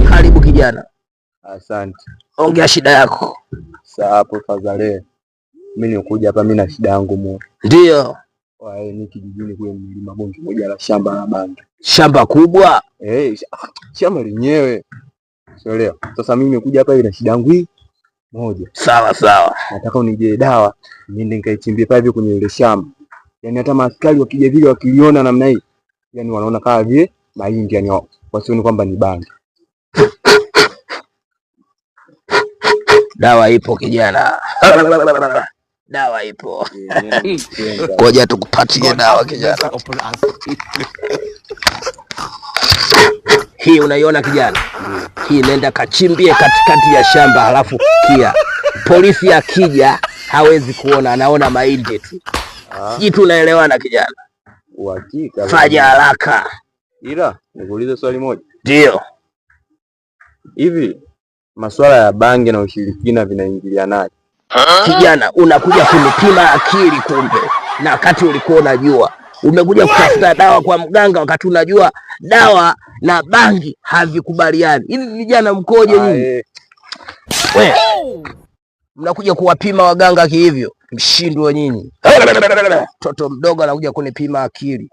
Karibu kijana. Asante. Ongea shida yako. Sasa hapo fadhale. Mimi nikuja hapa, mimi na shida yangu moja. Ndio. Wae ni kijijini kule mlima bonge moja la shamba la bangi. Shamba kubwa? Shamba lenyewe. Unaelewa? Sasa mimi nimekuja hapa ina shida yangu hii moja. Sawa. Nataka unije dawa, niende nikaichimbie pale kwenye ile shamba. Yaani hata maaskari wakija vile wakiliona namna hii, yani wanaona kama vile mahindi, yani wasioni kwamba ni bangi. Dawa ipo kijana. Dawa ipo. Ngoja tukupatie dawa kijana. Hii unaiona kijana? Hii nenda kachimbie katikati ya shamba, halafu kia polisi akija hawezi kuona, anaona mahindi tu. Sijui tunaelewana kijana? Uhakika. Fanya haraka. Ila nikuulize swali moja. Ndio. Hivi masuala ya bangi na ushirikina vinaingilianaje? Kijana, unakuja kunipima akili kumbe, na wakati ulikuwa unajua. Umekuja kutafuta dawa kwa mganga wakati unajua dawa na bangi havikubaliani. Hivi vijana mkoje nyinyi? Wewe mnakuja kuwapima waganga kihivyo? Mshindwe nyinyi. Mtoto mdogo anakuja kunipima akili.